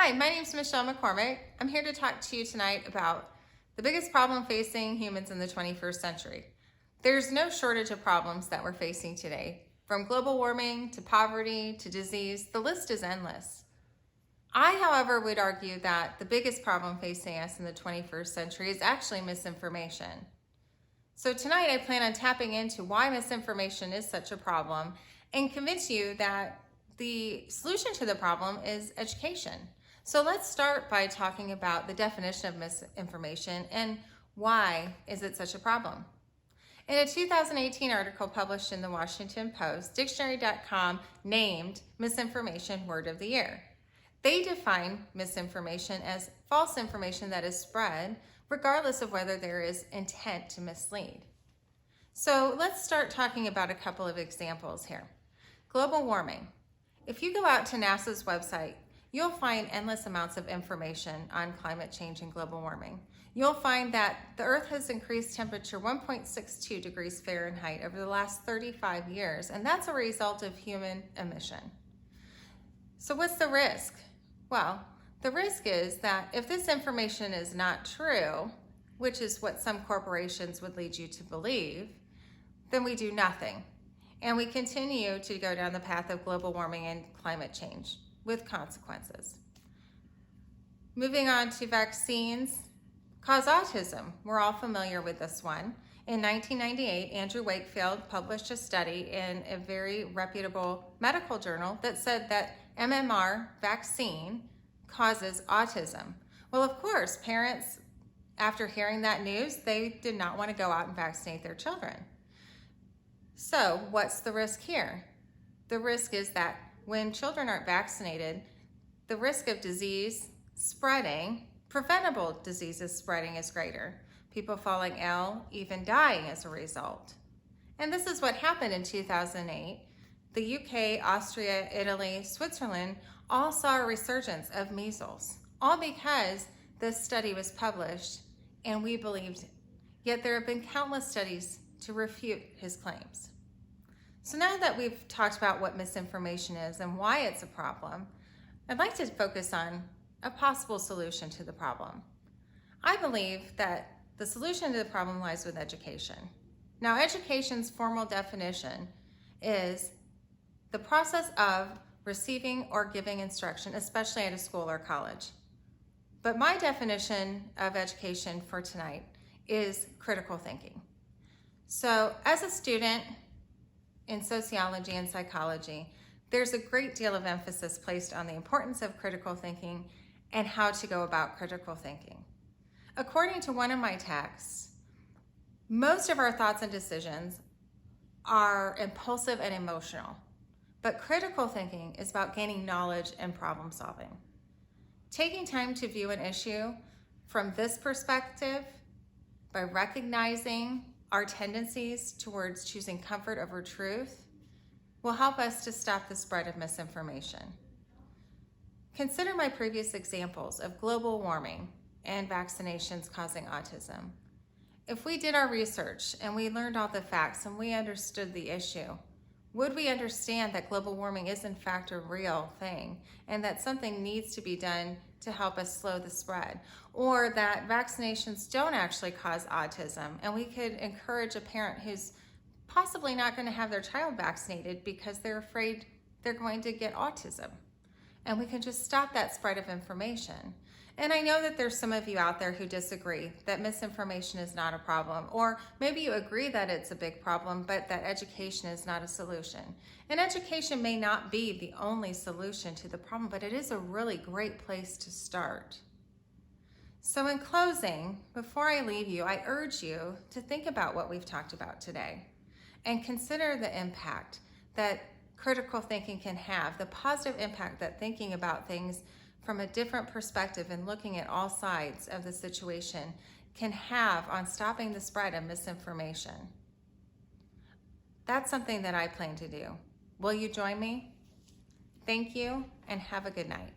Hi, my name is Michelle McCormick. I'm here to talk to you tonight about the biggest problem facing humans in the 21st century. There's no shortage of problems that we're facing today. From global warming to poverty to disease, the list is endless. I, however, would argue that the biggest problem facing us in the 21st century is actually misinformation. So tonight I plan on tapping into why misinformation is such a problem and convince you that the solution to the problem is education. So let's start by talking about the definition of misinformation and why is it such a problem. In a 2018 article published in the Washington Post, Dictionary.com named misinformation word of the year. They define misinformation as false information that is spread regardless of whether there is intent to mislead. So let's start talking about a couple of examples here. Global warming. If you go out to NASA's website, you'll find endless amounts of information on climate change and global warming. You'll find that the Earth has increased temperature 1.62 degrees Fahrenheit over the last 35 years, and that's a result of human emission. So what's the risk? Well, the risk is that if this information is not true, which is what some corporations would lead you to believe, then we do nothing. And we continue to go down the path of global warming and climate change with consequences. Moving on to vaccines cause autism. We're all familiar with this one. In 1998, Andrew Wakefield published a study in a very reputable medical journal that said that MMR vaccine causes autism. Well, of course, parents, after hearing that news, they did not want to go out and vaccinate their children. So what's the risk here? The risk is that when children aren't vaccinated, the risk of disease spreading, preventable diseases spreading, is greater. People falling ill, even dying as a result. And this is what happened in 2008. The UK, Austria, Italy, Switzerland all saw a resurgence of measles, all because this study was published and we believed it. Yet there have been countless studies to refute his claims. So now that we've talked about what misinformation is and why it's a problem, I'd like to focus on a possible solution to the problem. I believe that the solution to the problem lies with education. Now, education's formal definition is the process of receiving or giving instruction, especially at a school or college. But my definition of education for tonight is critical thinking. So as a student in sociology and psychology, there's a great deal of emphasis placed on the importance of critical thinking and how to go about critical thinking. According to one of my texts, most of our thoughts and decisions are impulsive and emotional, but critical thinking is about gaining knowledge and problem solving. Taking time to view an issue from this perspective by recognizing our tendencies towards choosing comfort over truth will help us to stop the spread of misinformation. Consider my previous examples of global warming and vaccinations causing autism. If we did our research and we learned all the facts and we understood the issue, would we understand that global warming is in fact a real thing and that something needs to be done to help us slow the spread? Or that vaccinations don't actually cause autism and we could encourage a parent who's possibly not going to have their child vaccinated because they're afraid they're going to get autism. And we can just stop that spread of information. And I know that there's some of you out there who disagree that misinformation is not a problem, or maybe you agree that it's a big problem, but that education is not a solution. And education may not be the only solution to the problem, but it is a really great place to start. So in closing, before I leave you, I urge you to think about what we've talked about today and consider the impact that critical thinking can have, the positive impact that thinking about things from a different perspective and looking at all sides of the situation can have on stopping the spread of misinformation. That's something that I plan to do. Will you join me? Thank you and have a good night.